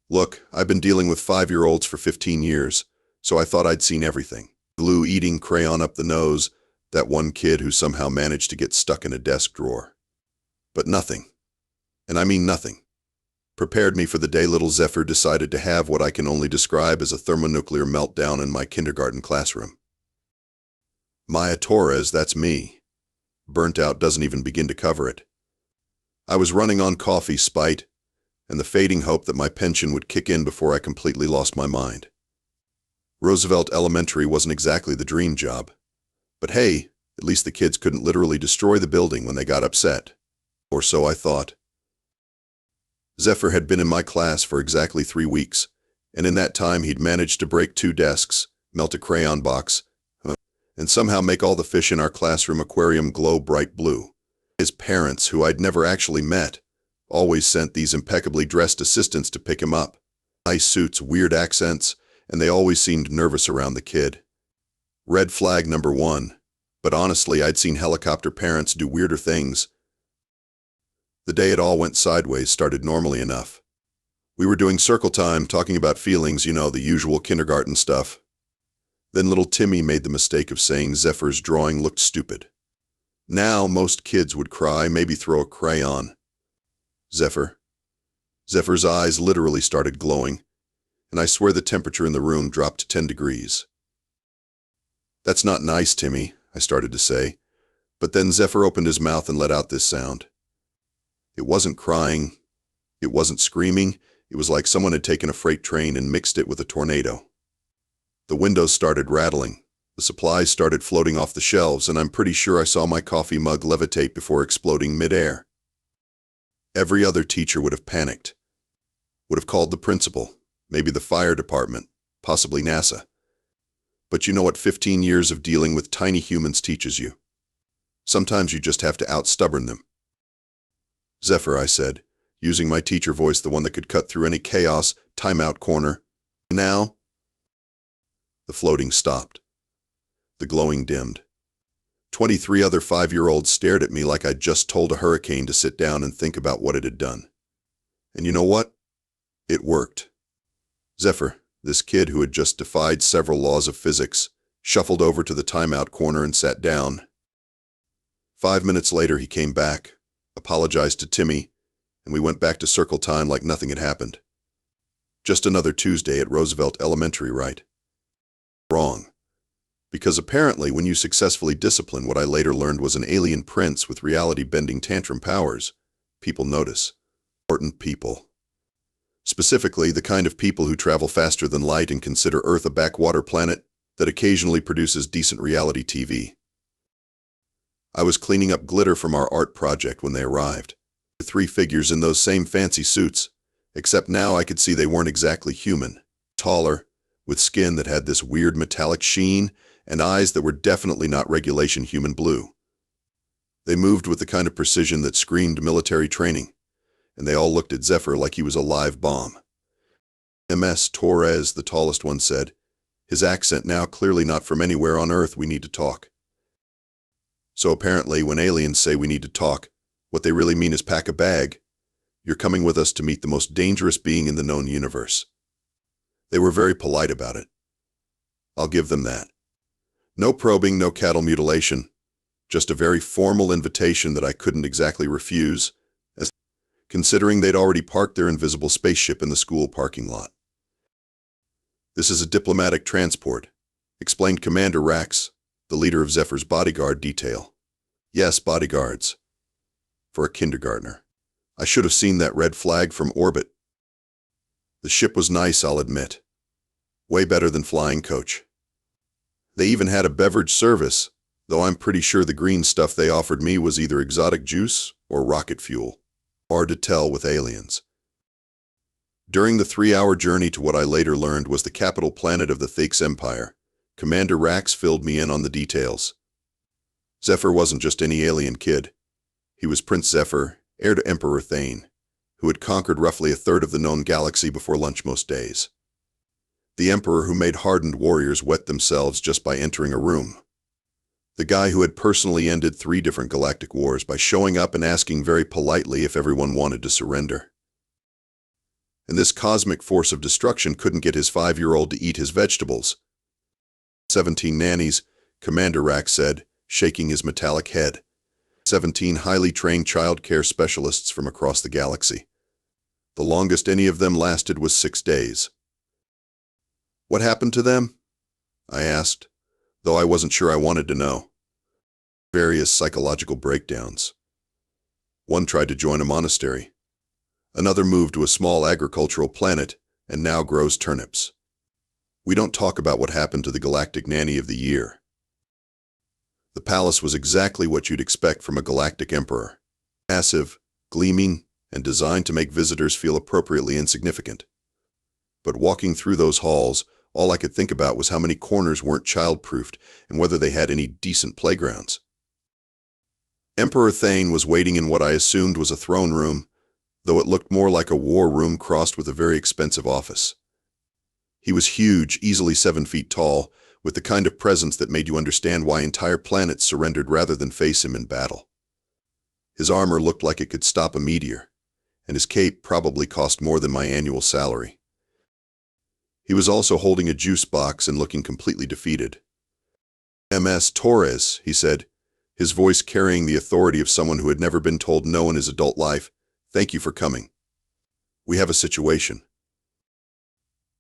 Look, I've been dealing with 5-year-olds for 15 years, so I thought I'd seen everything. Glue eating crayon up the nose, that one kid who somehow managed to get stuck in a desk drawer. But nothing, and I mean nothing, prepared me for the day little Zephyr decided to have what I can only describe as a thermonuclear meltdown in my kindergarten classroom. Maya Torres, that's me. Burnt out doesn't even begin to cover it. I was running on coffee, spite, and the fading hope that my pension would kick in before I completely lost my mind. Roosevelt Elementary wasn't exactly the dream job. But hey, at least the kids couldn't literally destroy the building when they got upset. Or so I thought. Zephyr had been in my class for exactly 3 weeks, and in that time he'd managed to break 2 desks, melt a crayon box, and somehow make all the fish in our classroom aquarium glow bright blue. His parents, who I'd never actually met, always sent these impeccably dressed assistants to pick him up. Nice suits, weird accents, and they always seemed nervous around the kid. Red flag number 1. But honestly, I'd seen helicopter parents do weirder things. The day it all went sideways started normally enough. We were doing circle time, talking about feelings, the usual kindergarten stuff. Then little Timmy made the mistake of saying Zephyr's drawing looked stupid. Now, most kids would cry, maybe throw a crayon. Zephyr's eyes literally started glowing, and I swear the temperature in the room dropped to 10 degrees. "That's not nice, Timmy," I started to say, but then Zephyr opened his mouth and let out this sound. It wasn't crying, it wasn't screaming, it was like someone had taken a freight train and mixed it with a tornado. The windows started rattling, the supplies started floating off the shelves, and I'm pretty sure I saw my coffee mug levitate before exploding midair. Every other teacher would have panicked, would have called the principal, maybe the fire department, possibly NASA. But you know what 15 years of dealing with tiny humans teaches you? Sometimes you just have to out-stubborn them. "Zephyr," I said, using my teacher voice, the one that could cut through any chaos, timeout corner. "Now?" The floating stopped. The glowing dimmed. 23 other 5-year-olds stared at me like I'd just told a hurricane to sit down and think about what it had done. And you know what? It worked. Zephyr, this kid who had just defied several laws of physics, shuffled over to the timeout corner and sat down. 5 minutes later, he came back, apologized to Timmy, and we went back to circle time like nothing had happened. Just another Tuesday at Roosevelt Elementary, right? Wrong. Because apparently when you successfully discipline what I later learned was an alien prince with reality-bending tantrum powers, people notice. Important people. Specifically, the kind of people who travel faster than light and consider Earth a backwater planet that occasionally produces decent reality TV. I was cleaning up glitter from our art project when they arrived. The 3 figures in those same fancy suits, except now I could see they weren't exactly human. Taller, with skin that had this weird metallic sheen, and eyes that were definitely not regulation human blue. They moved with the kind of precision that screamed military training, and they all looked at Zephyr like he was a live bomb. "Ms. Torres," the tallest one said, his accent now clearly not from anywhere on Earth. "We need to talk." So apparently, when aliens say we need to talk, what they really mean is pack a bag. You're coming with us to meet the most dangerous being in the known universe. They were very polite about it. I'll give them that. No probing, no cattle mutilation. Just a very formal invitation that I couldn't exactly refuse, considering they'd already parked their invisible spaceship in the school parking lot. "This is a diplomatic transport," explained Commander Rax, the leader of Zephyr's bodyguard detail. Yes, bodyguards. For a kindergartner. I should have seen that red flag from orbit. The ship was nice, I'll admit. Way better than flying coach. They even had a beverage service, though I'm pretty sure the green stuff they offered me was either exotic juice or rocket fuel. Hard to tell with aliens. During the 3-hour journey to what I later learned was the capital planet of the Thaix Empire, Commander Rax filled me in on the details. Zephyr wasn't just any alien kid. He was Prince Zephyr, heir to Emperor Thane, who had conquered roughly a third of the known galaxy before lunch most days. The Emperor who made hardened warriors wet themselves just by entering a room. The guy who had personally ended 3 different galactic wars by showing up and asking very politely if everyone wanted to surrender. and this cosmic force of destruction couldn't get his 5-year-old to eat his vegetables. 17 nannies, Commander Rack said, shaking his metallic head. 17 highly trained child care specialists from across the galaxy. The longest any of them lasted was 6 days. What happened to them? I asked, though I wasn't sure I wanted to know. Various psychological breakdowns. One tried to join a monastery. Another moved to a small agricultural planet and now grows turnips. We don't talk about what happened to the Galactic Nanny of the Year. The palace was exactly what you'd expect from a galactic emperor. Massive, gleaming, and designed to make visitors feel appropriately insignificant. But walking through those halls, all I could think about was how many corners weren't child-proofed and whether they had any decent playgrounds. Emperor Thane was waiting in what I assumed was a throne room, though it looked more like a war room crossed with a very expensive office. He was huge, easily 7 feet tall, with the kind of presence that made you understand why entire planets surrendered rather than face him in battle. His armor looked like it could stop a meteor, and his cape probably cost more than my annual salary. He was also holding a juice box and looking completely defeated. "Ms. Torres," he said, his voice carrying the authority of someone who had never been told no in his adult life, "Thank you for coming. We have a situation."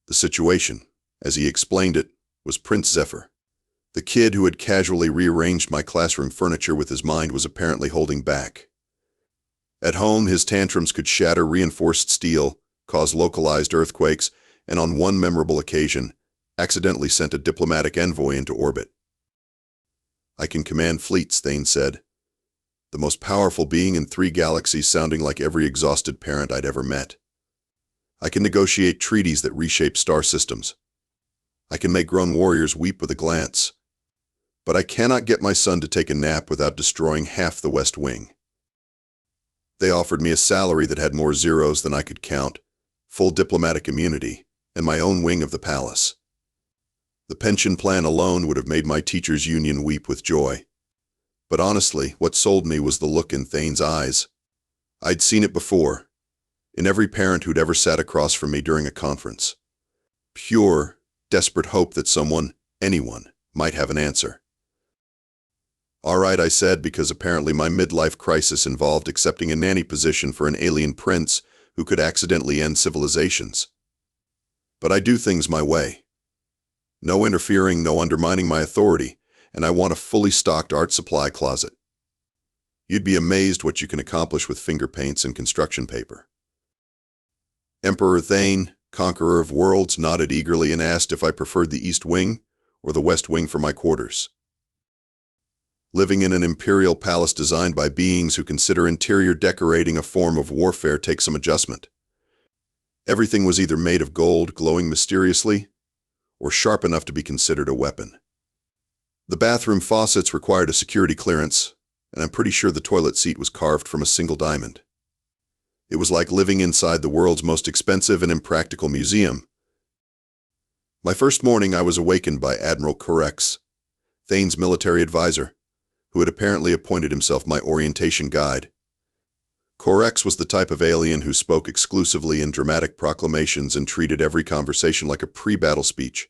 The situation, as he explained it, was Prince Zephyr. The kid who had casually rearranged my classroom furniture with his mind was apparently holding back. At home, his tantrums could shatter reinforced steel, cause localized earthquakes, and on one memorable occasion, accidentally sent a diplomatic envoy into orbit. "I can command fleets," Thane said. The most powerful being in 3 galaxies, sounding like every exhausted parent I'd ever met. "I can negotiate treaties that reshape star systems. I can make grown warriors weep with a glance. But I cannot get my son to take a nap without destroying half the West Wing." They offered me a salary that had more zeros than I could count, full diplomatic immunity, and my own wing of the palace. The pension plan alone would have made my teachers' union weep with joy. But honestly, what sold me was the look in Thane's eyes. I'd seen it before, in every parent who'd ever sat across from me during a conference. Pure, desperate hope that someone, anyone, might have an answer. "All right," I said, because apparently my midlife crisis involved accepting a nanny position for an alien prince who could accidentally end civilizations. "But I do things my way. No interfering, no undermining my authority, and I want a fully stocked art supply closet. You'd be amazed what you can accomplish with finger paints and construction paper." Emperor Thane, conqueror of worlds, nodded eagerly and asked if I preferred the East Wing or the West Wing for my quarters. Living in an imperial palace designed by beings who consider interior decorating a form of warfare takes some adjustment. Everything was either made of gold, glowing mysteriously, or sharp enough to be considered a weapon. The bathroom faucets required a security clearance, and I'm pretty sure the toilet seat was carved from a single diamond. It was like living inside the world's most expensive and impractical museum. My first morning, I was awakened by Admiral Corex, Thane's military advisor, who had apparently appointed himself my orientation guide. Corex was the type of alien who spoke exclusively in dramatic proclamations and treated every conversation like a pre-battle speech.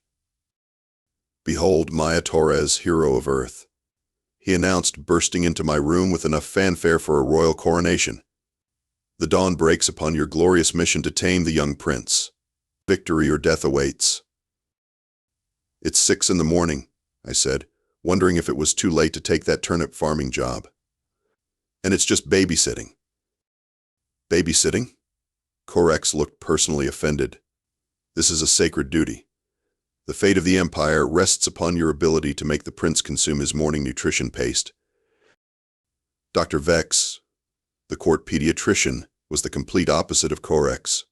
"Behold Maya Torres, hero of Earth," he announced, bursting into my room with enough fanfare for a royal coronation. "The dawn breaks upon your glorious mission to tame the young prince. Victory or death awaits." "It's 6 in the morning," I said, wondering if it was too late to take that turnip farming job. "And it's just babysitting." "Babysitting?" Corex looked personally offended. "This is a sacred duty. The fate of the Empire rests upon your ability to make the prince consume his morning nutrition paste." Dr. Vex, the court pediatrician, was the complete opposite of Corex.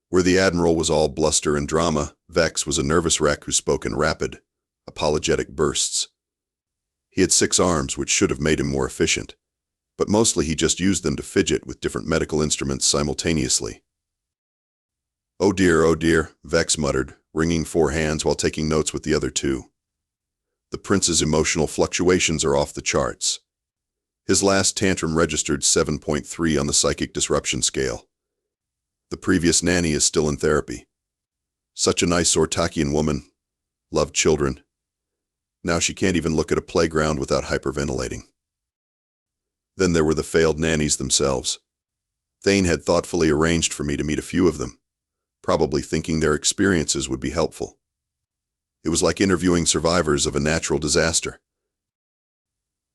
Where the Admiral was all bluster and drama, Vex was a nervous wreck who spoke in rapid, apologetic bursts. He had 6 arms, which should have made him more efficient, but mostly he just used them to fidget with different medical instruments simultaneously. Oh dear," Vex muttered, wringing 4 hands while taking notes with the other 2. "The prince's emotional fluctuations are off the charts. His last tantrum registered 7.3 on the psychic disruption scale. The previous nanny is still in therapy. Such a nice Ortakian woman. Loved children. Now she can't even look at a playground without hyperventilating. Then there were the failed nannies themselves. Thane had thoughtfully arranged for me to meet a few of them, probably thinking their experiences would be helpful. It was like interviewing survivors of a natural disaster.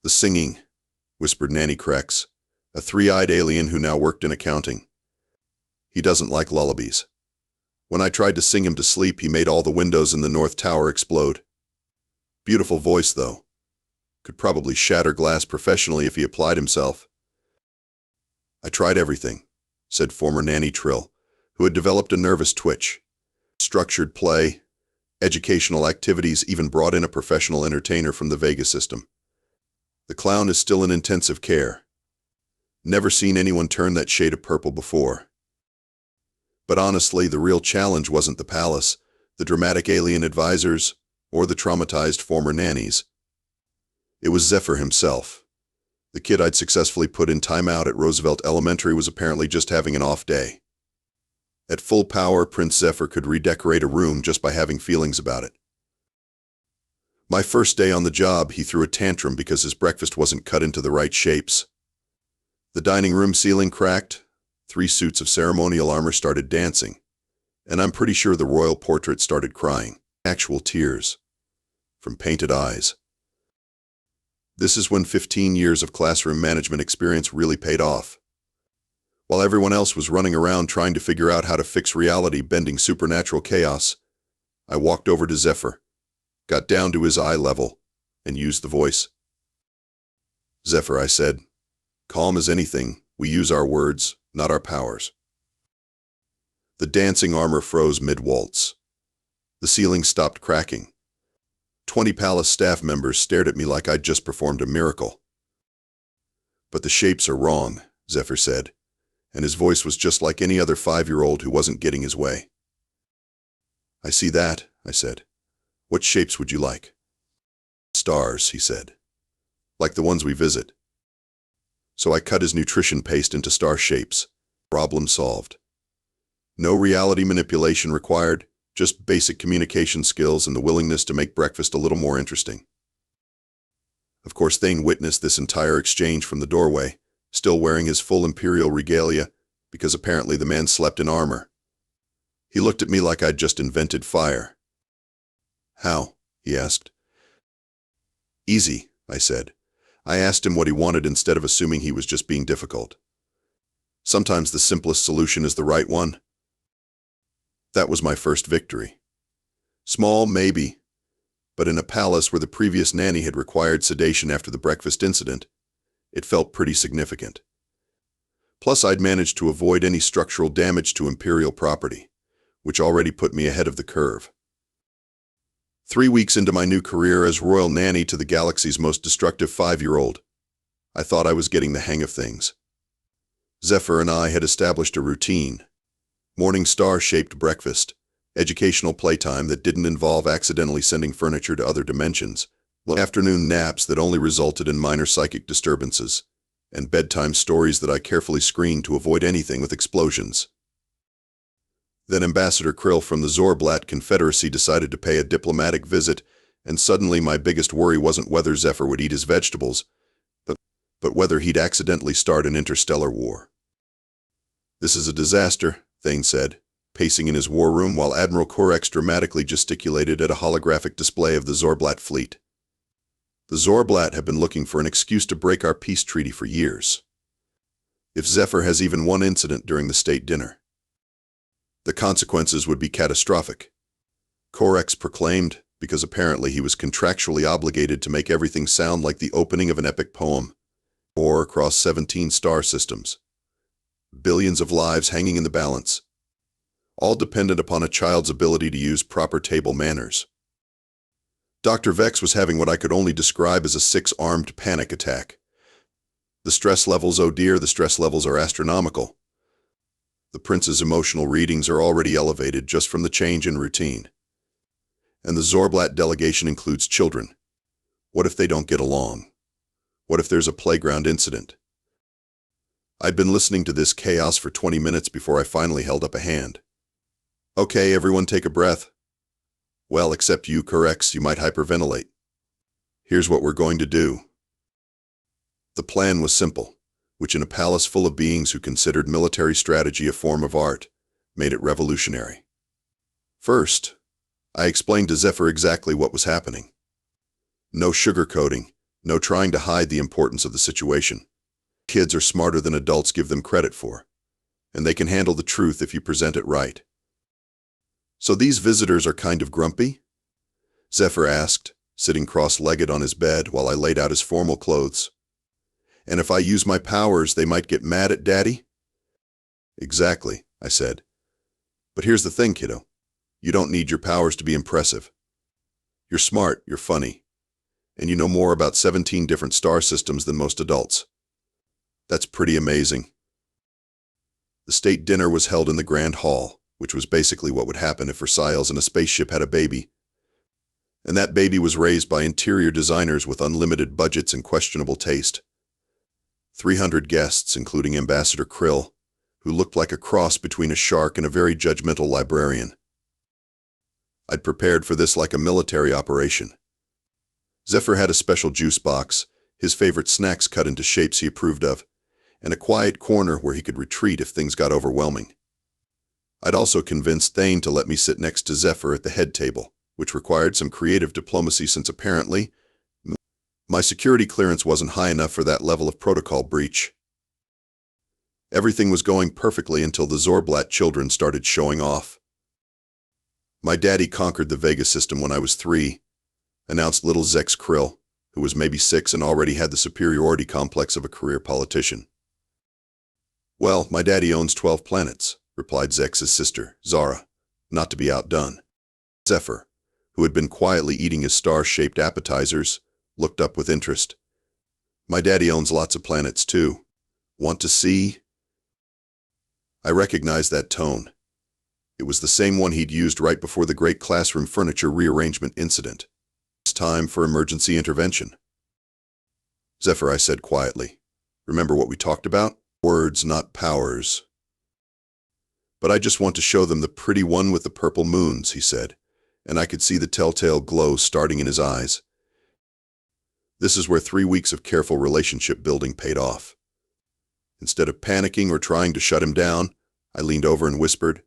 "The singing," whispered Nanny Krex, a three-eyed alien who now worked in accounting. "He doesn't like lullabies. When I tried to sing him to sleep, he made all the windows in the North Tower explode. Beautiful voice, though. Could probably shatter glass professionally if he applied himself." "I tried everything," said former Nanny Trill, who had developed a nervous twitch. "Structured play, educational activities, even brought in a professional entertainer from the Vega system. The clown is still in intensive care. Never seen anyone turn that shade of purple before. But honestly, the real challenge wasn't the palace, the dramatic alien advisors, or the traumatized former nannies. It was Zephyr himself. The kid I'd successfully put in timeout at Roosevelt Elementary was apparently just having an off day. At full power, Prince Zephyr could redecorate a room just by having feelings about it. My first day on the job, he threw a tantrum because his breakfast wasn't cut into the right shapes. The dining room ceiling cracked, 3 suits of ceremonial armor started dancing, and I'm pretty sure the royal portrait started crying, actual tears, from painted eyes. This is when 15 years of classroom management experience really paid off. While everyone else was running around trying to figure out how to fix reality bending supernatural chaos, I walked over to Zephyr, got down to his eye level, and used the voice. "Zephyr," I said, "calm as anything, we use our words, not our powers." The dancing armor froze mid-waltz. The ceiling stopped cracking. 20 palace staff members stared at me like I'd just performed a miracle. "But the shapes are wrong," Zephyr said, and his voice was just like any other 5-year-old who wasn't getting his way. "I see that," I said. "What shapes would you like?" "Stars," he said. "Like the ones we visit." So I cut his nutrition paste into star shapes. Problem solved. No reality manipulation required, just basic communication skills and the willingness to make breakfast a little more interesting. Of course, Thane witnessed this entire exchange from the doorway, still wearing his full imperial regalia, because apparently the man slept in armor. He looked at me like I'd just invented fire. "How?" he asked. "Easy," I said. I asked him what he wanted instead of assuming he was just being difficult. Sometimes the simplest solution is the right one. That was my first victory. Small, maybe, but in a palace where the previous nanny had required sedation after the breakfast incident, it felt pretty significant. Plus, I'd managed to avoid any structural damage to imperial property, which already put me ahead of the curve. 3 weeks into my new career as royal nanny to the galaxy's most destructive 5-year-old, I thought I was getting the hang of things. Zephyr and I had established a routine: morning star-shaped breakfast, educational playtime that didn't involve accidentally sending furniture to other dimensions, afternoon naps that only resulted in minor psychic disturbances, and bedtime stories that I carefully screened to avoid anything with explosions. Then Ambassador Krill from the Zorblat Confederacy decided to pay a diplomatic visit, and suddenly my biggest worry wasn't whether Zephyr would eat his vegetables, but whether he'd accidentally start an interstellar war. "This is a disaster," Thane said, pacing in his war room while Admiral Korex dramatically gesticulated at a holographic display of the Zorblat fleet. "The Zorblat have been looking for an excuse to break our peace treaty for years. If Zephyr has even one incident during the state dinner, the consequences would be catastrophic," Korex proclaimed, because apparently he was contractually obligated to make everything sound like the opening of an epic poem, or across 17 star systems. Billions of lives hanging in the balance, all dependent upon a child's ability to use proper table manners. Dr. Vex was having what I could only describe as a 6-armed panic attack. The stress levels, oh dear, the stress levels are astronomical. The prince's emotional readings are already elevated just from the change in routine. And the Zorblat delegation includes children. What if they don't get along? What if there's a playground incident? I'd been listening to this chaos for 20 minutes before I finally held up a hand. Okay, everyone take a breath. Well, except you, Correx, you might hyperventilate. Here's what we're going to do. The plan was simple, which in a palace full of beings who considered military strategy a form of art, made it revolutionary. First, I explained to Zephyr exactly what was happening. No sugarcoating, no trying to hide the importance of the situation. Kids are smarter than adults give them credit for, and they can handle the truth if you present it right. So these visitors are kind of grumpy? Zephyr asked, sitting cross-legged on his bed while I laid out his formal clothes. And if I use my powers, they might get mad at Daddy? Exactly, I said. But here's the thing, kiddo. You don't need your powers to be impressive. You're smart, you're funny, and you know more about 17 different star systems than most adults. That's pretty amazing. The state dinner was held in the Grand Hall, which was basically what would happen if Versailles in a spaceship had a baby. And that baby was raised by interior designers with unlimited budgets and questionable taste. 300 guests, including Ambassador Krill, who looked like a cross between a shark and a very judgmental librarian. I'd prepared for this like a military operation. Zephyr had a special juice box, his favorite snacks cut into shapes he approved of, and a quiet corner where he could retreat if things got overwhelming. I'd also convinced Thane to let me sit next to Zephyr at the head table, which required some creative diplomacy since apparently my security clearance wasn't high enough for that level of protocol breach. Everything was going perfectly until the Zorblat children started showing off. My daddy conquered the Vega system when I was 3, announced little Zex Krill, who was maybe 6 and already had the superiority complex of a career politician. Well, my daddy owns 12 planets, replied Zex's sister, Zara, not to be outdone. Zephyr, who had been quietly eating his star-shaped appetizers, looked up with interest. My daddy owns lots of planets too. Want to see? I recognized that tone. It was the same one he'd used right before the great classroom furniture rearrangement incident. It's time for emergency intervention. Zephyr, I said quietly. Remember what we talked about? Words, not powers. But I just want to show them the pretty one with the purple moons, he said, and I could see the telltale glow starting in his eyes. This is where 3 weeks of careful relationship building paid off. Instead of panicking or trying to shut him down, I leaned over and whispered,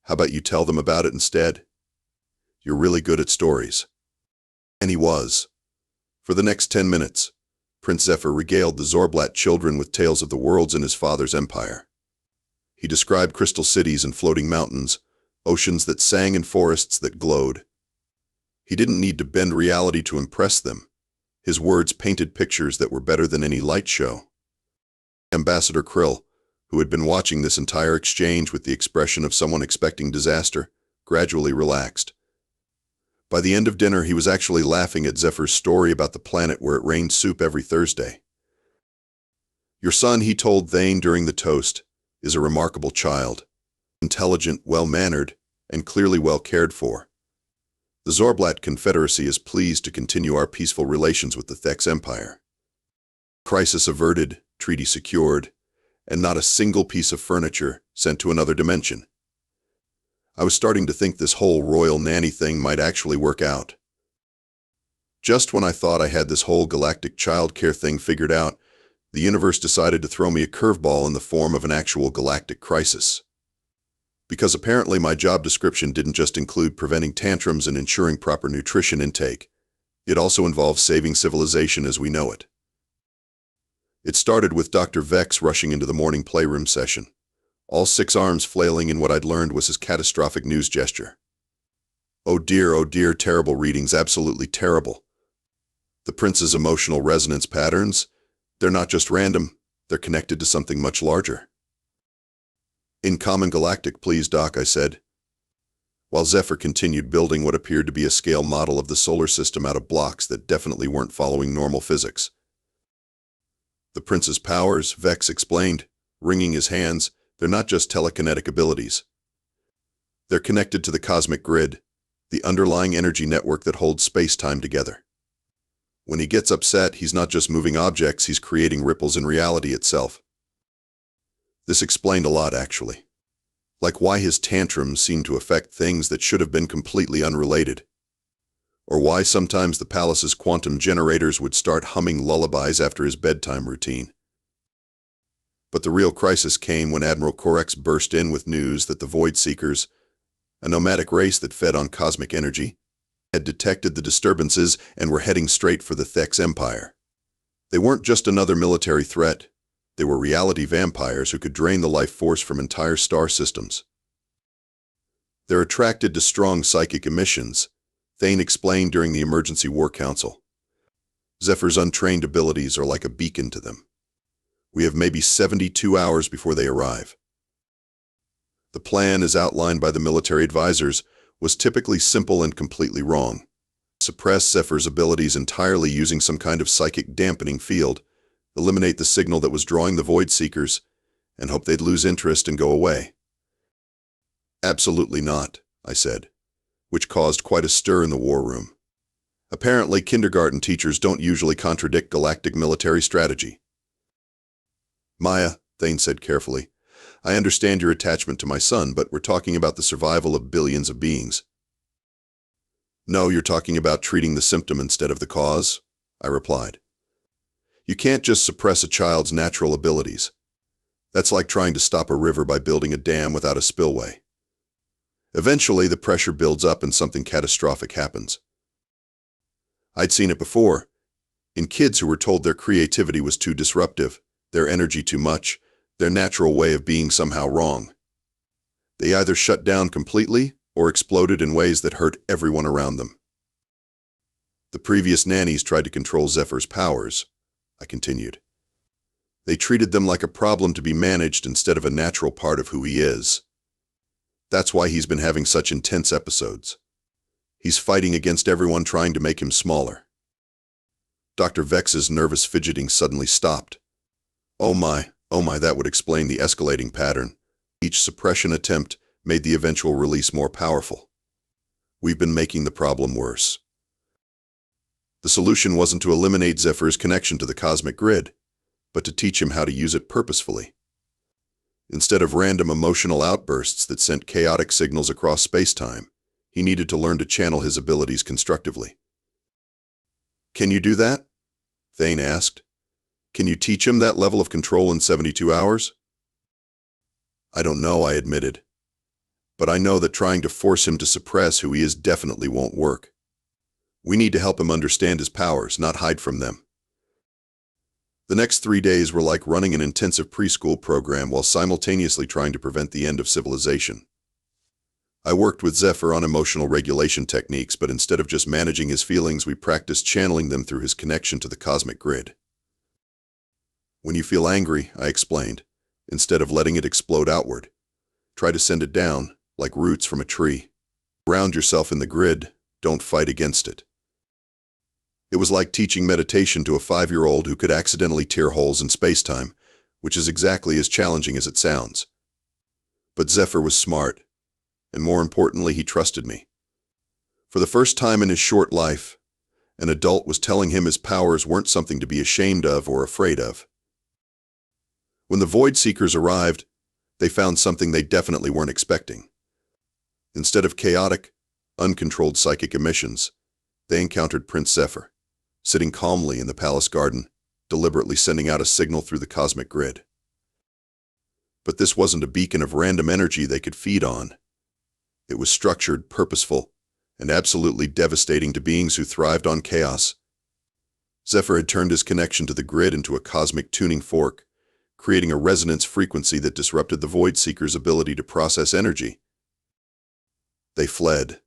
"How about you tell them about it instead? You're really good at stories." And he was. For the next 10 minutes, Prince Zephyr regaled the Zorblat children with tales of the worlds in his father's empire. He described crystal cities and floating mountains, oceans that sang and forests that glowed. He didn't need to bend reality to impress them. His words painted pictures that were better than any light show. Ambassador Krill, who had been watching this entire exchange with the expression of someone expecting disaster, gradually relaxed. By the end of dinner, he was actually laughing at Zephyr's story about the planet where it rained soup every Thursday. Your son, he told Thane during the toast, is a remarkable child. Intelligent, well-mannered, and clearly well cared for. The Zorblat Confederacy is pleased to continue our peaceful relations with the Thex Empire. Crisis averted, treaty secured, and not a single piece of furniture sent to another dimension. I was starting to think this whole royal nanny thing might actually work out. Just when I thought I had this whole galactic childcare thing figured out, the universe decided to throw me a curveball in the form of an actual galactic crisis. Because apparently my job description didn't just include preventing tantrums and ensuring proper nutrition intake. It also involved saving civilization as we know it. It started with Dr. Vex rushing into the morning playroom session, all 6 arms flailing in what I'd learned was his catastrophic news gesture. Oh dear, terrible readings, absolutely terrible. The prince's emotional resonance patterns, they're not just random, they're connected to something much larger. In common galactic, please, Doc, I said, while Zephyr continued building what appeared to be a scale model of the solar system out of blocks that definitely weren't following normal physics. The prince's powers, Vex explained, wringing his hands, they're not just telekinetic abilities. They're connected to the cosmic grid, the underlying energy network that holds space-time together. When he gets upset, he's not just moving objects, he's creating ripples in reality itself. This explained a lot, actually. Like why his tantrums seemed to affect things that should have been completely unrelated. Or why sometimes the palace's quantum generators would start humming lullabies after his bedtime routine. But the real crisis came when Admiral Corex burst in with news that the Void Seekers, a nomadic race that fed on cosmic energy, had detected the disturbances and were heading straight for the Thex Empire. They weren't just another military threat. They were reality vampires who could drain the life force from entire star systems. They're attracted to strong psychic emissions, Thane explained during the Emergency War Council. Zephyr's untrained abilities are like a beacon to them. We have maybe 72 hours before they arrive. The plan, as outlined by the military advisors, was typically simple and completely wrong. Suppress Zephyr's abilities entirely using some kind of psychic dampening field, eliminate the signal that was drawing the Void Seekers, and hope they'd lose interest and go away. Absolutely not, I said, which caused quite a stir in the war room. Apparently, kindergarten teachers don't usually contradict galactic military strategy. Maya, Thane said carefully, I understand your attachment to my son, but we're talking about the survival of billions of beings. No, you're talking about treating the symptom instead of the cause, I replied. You can't just suppress a child's natural abilities. That's like trying to stop a river by building a dam without a spillway. Eventually, the pressure builds up and something catastrophic happens. I'd seen it before, in kids who were told their creativity was too disruptive, their energy too much, their natural way of being somehow wrong. They either shut down completely or exploded in ways that hurt everyone around them. The previous nannies tried to control Zephyr's powers, I continued. They treated them like a problem to be managed instead of a natural part of who he is. That's why he's been having such intense episodes. He's fighting against everyone trying to make him smaller. Dr. Vex's nervous fidgeting suddenly stopped. Oh my, that would explain the escalating pattern. Each suppression attempt made the eventual release more powerful. We've been making the problem worse. The solution wasn't to eliminate Zephyr's connection to the cosmic grid, but to teach him how to use it purposefully. Instead of random emotional outbursts that sent chaotic signals across space-time, he needed to learn to channel his abilities constructively. Can you do that? Thane asked. Can you teach him that level of control in 72 hours? I don't know, I admitted. But I know that trying to force him to suppress who he is definitely won't work. We need to help him understand his powers, not hide from them. The next 3 days were like running an intensive preschool program while simultaneously trying to prevent the end of civilization. I worked with Zephyr on emotional regulation techniques, but instead of just managing his feelings, we practiced channeling them through his connection to the cosmic grid. When you feel angry, I explained, instead of letting it explode outward, try to send it down, like roots from a tree. Ground yourself in the grid, don't fight against it. It was like teaching meditation to a 5-year-old who could accidentally tear holes in space-time, which is exactly as challenging as it sounds. But Zephyr was smart, and more importantly, he trusted me. For the first time in his short life, an adult was telling him his powers weren't something to be ashamed of or afraid of. When the Void Seekers arrived, they found something they definitely weren't expecting. Instead of chaotic, uncontrolled psychic emissions, they encountered Prince Zephyr, sitting calmly in the palace garden, deliberately sending out a signal through the cosmic grid. But this wasn't a beacon of random energy they could feed on. It was structured, purposeful, and absolutely devastating to beings who thrived on chaos. Zephyr had turned his connection to the grid into a cosmic tuning fork, creating a resonance frequency that disrupted the Void Seekers' ability to process energy. They fled.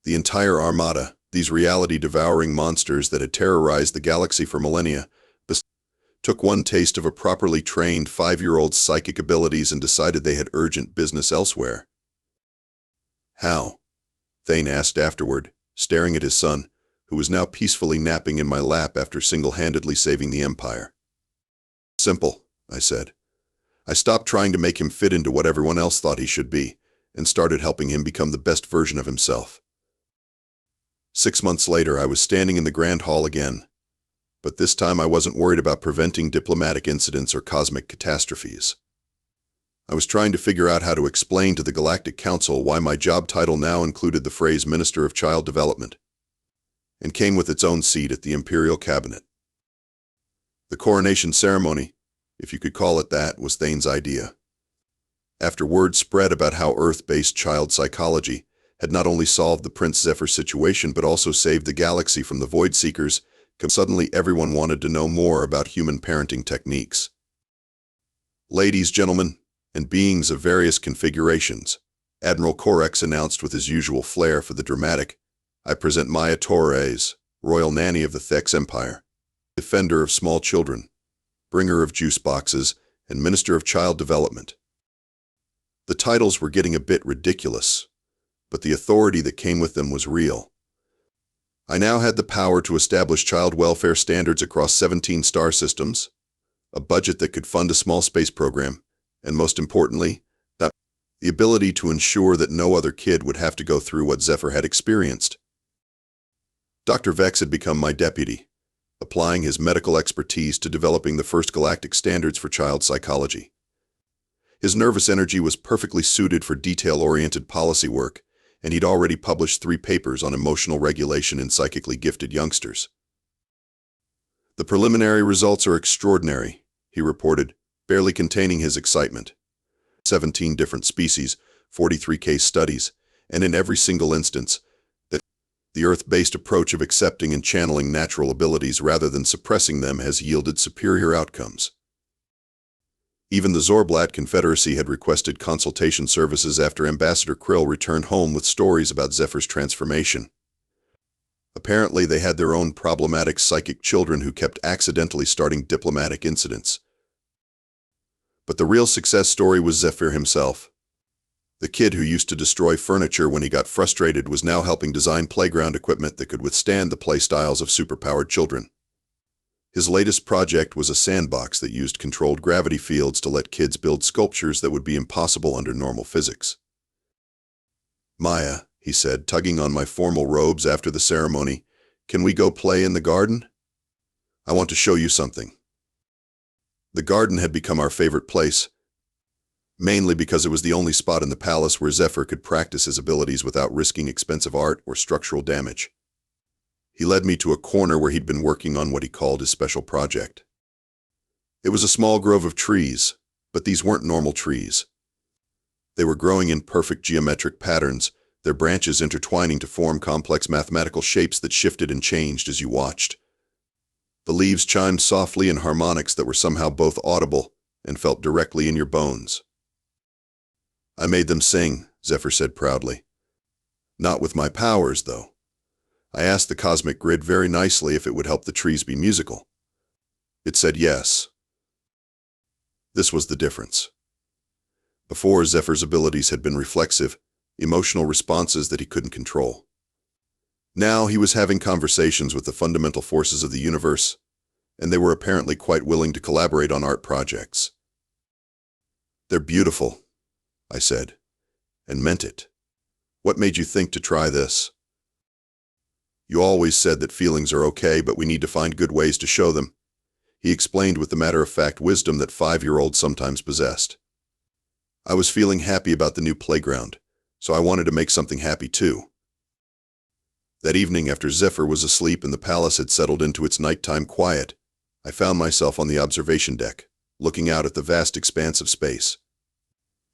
The entire armada, these reality-devouring monsters that had terrorized the galaxy for millennia, took one taste of a properly trained 5-year-old's psychic abilities and decided they had urgent business elsewhere. How? Thane asked afterward, staring at his son, who was now peacefully napping in my lap after single-handedly saving the Empire. Simple, I said. I stopped trying to make him fit into what everyone else thought he should be, and started helping him become the best version of himself. 6 months later, I was standing in the Grand Hall again. But this time I wasn't worried about preventing diplomatic incidents or cosmic catastrophes. I was trying to figure out how to explain to the Galactic Council why my job title now included the phrase Minister of Child Development, and came with its own seat at the Imperial Cabinet. The coronation ceremony, if you could call it that, was Thane's idea. After word spread about how Earth-based child psychology had not only solved the Prince Zephyr situation but also saved the galaxy from the Void Seekers, suddenly everyone wanted to know more about human parenting techniques. Ladies, gentlemen, and beings of various configurations, Admiral Corex announced with his usual flair for the dramatic, I present Maya Torres, Royal Nanny of the Thex Empire, Defender of Small Children, Bringer of Juice Boxes, and Minister of Child Development. The titles were getting a bit ridiculous, but the authority that came with them was real. I now had the power to establish child welfare standards across 17 star systems, a budget that could fund a small space program, and most importantly, the ability to ensure that no other kid would have to go through what Zephyr had experienced. Dr. Vex had become my deputy, applying his medical expertise to developing the first galactic standards for child psychology. His nervous energy was perfectly suited for detail-oriented policy work, and he'd already published 3 papers on emotional regulation in psychically gifted youngsters. The preliminary results are extraordinary, he reported, barely containing his excitement. 17 different species, 43 case studies, and in every single instance, the Earth-based approach of accepting and channeling natural abilities rather than suppressing them has yielded superior outcomes. Even the Zorblat Confederacy had requested consultation services after Ambassador Krill returned home with stories about Zephyr's transformation. Apparently, they had their own problematic psychic children who kept accidentally starting diplomatic incidents. But the real success story was Zephyr himself. The kid who used to destroy furniture when he got frustrated was now helping design playground equipment that could withstand the playstyles of superpowered children. His latest project was a sandbox that used controlled gravity fields to let kids build sculptures that would be impossible under normal physics. Maya, he said, tugging on my formal robes after the ceremony, can we go play in the garden? I want to show you something. The garden had become our favorite place, mainly because it was the only spot in the palace where Zephyr could practice his abilities without risking expensive art or structural damage. He led me to a corner where he'd been working on what he called his special project. It was a small grove of trees, but these weren't normal trees. They were growing in perfect geometric patterns, their branches intertwining to form complex mathematical shapes that shifted and changed as you watched. The leaves chimed softly in harmonics that were somehow both audible and felt directly in your bones. I made them sing, Zephyr said proudly. Not with my powers, though. I asked the cosmic grid very nicely if it would help the trees be musical. It said yes. This was the difference. Before, Zephyr's abilities had been reflexive, emotional responses that he couldn't control. Now he was having conversations with the fundamental forces of the universe, and they were apparently quite willing to collaborate on art projects. They're beautiful, I said, and meant it. What made you think to try this? You always said that feelings are okay, but we need to find good ways to show them, he explained with the matter-of-fact wisdom that 5-year-olds sometimes possessed. I was feeling happy about the new playground, so I wanted to make something happy too. That evening, after Zephyr was asleep and the palace had settled into its nighttime quiet, I found myself on the observation deck, looking out at the vast expanse of space.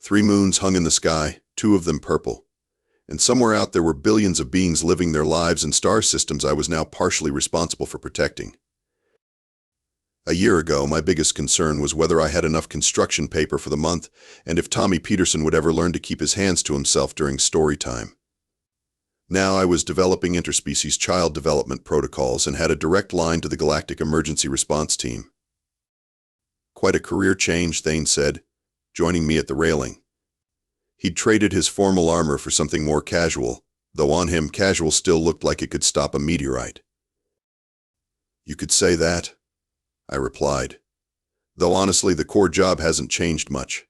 3 moons hung in the sky, 2 of them purple, and somewhere out there were billions of beings living their lives in star systems I was now partially responsible for protecting. A year ago, my biggest concern was whether I had enough construction paper for the month and if Tommy Peterson would ever learn to keep his hands to himself during story time. Now I was developing interspecies child development protocols and had a direct line to the Galactic Emergency Response Team. Quite a career change, Thane said, joining me at the railing. He'd traded his formal armor for something more casual, though on him casual still looked like it could stop a meteorite. You could say that, I replied, though honestly the core job hasn't changed much.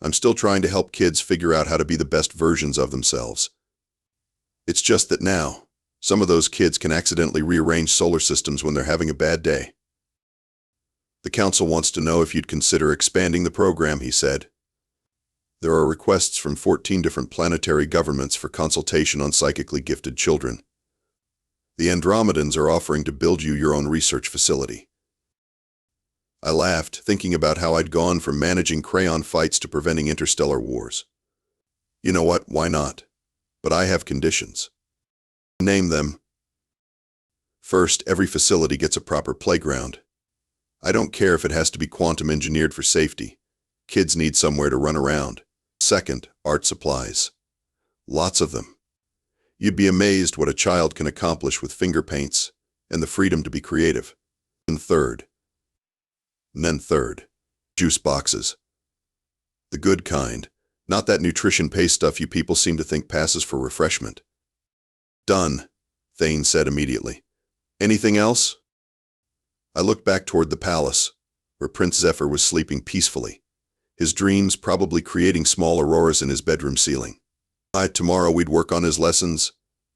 I'm still trying to help kids figure out how to be the best versions of themselves. It's just that now, Some of those kids can accidentally rearrange solar systems when they're having a bad day. The council wants to know if you'd consider expanding the program, he said. There are requests from 14 different planetary governments for consultation on psychically gifted children. The Andromedans are offering to build you your own research facility. I laughed, thinking about how I'd gone from managing crayon fights to preventing interstellar wars. You know what, why not? But I have conditions. Name them. First, every facility gets a proper playground. I don't care if it has to be quantum engineered for safety. Kids need somewhere to run around. Second, art supplies. Lots of them. You'd be amazed what a child can accomplish with finger paints and the freedom to be creative. And third, juice boxes. The good kind, not that nutrition paste stuff you people seem to think passes for refreshment. Done, Thane said immediately. Anything else? I looked back toward the palace, where Prince Zephyr was sleeping peacefully, his dreams probably creating small auroras in his bedroom ceiling. Tomorrow we'd work on his lessons,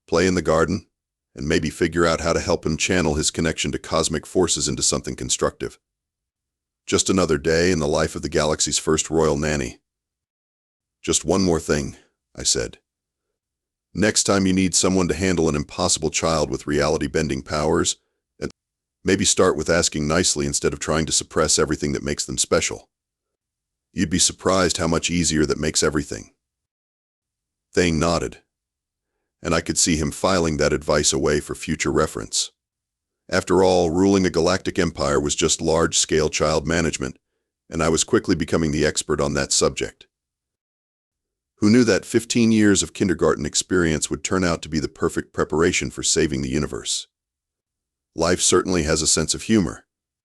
play in the garden, and maybe figure out how to help him channel his connection to cosmic forces into something constructive. Just another day in the life of the galaxy's first royal nanny. Just one more thing, I said. Next time you need someone to handle an impossible child with reality-bending powers, and maybe start with asking nicely instead of trying to suppress everything that makes them special. You'd be surprised how much easier that makes everything. Thane nodded, and I could see him filing that advice away for future reference. After all, ruling a galactic empire was just large-scale child management, and I was quickly becoming the expert on that subject. Who knew that 15 years of kindergarten experience would turn out to be the perfect preparation for saving the universe? Life certainly has a sense of humor.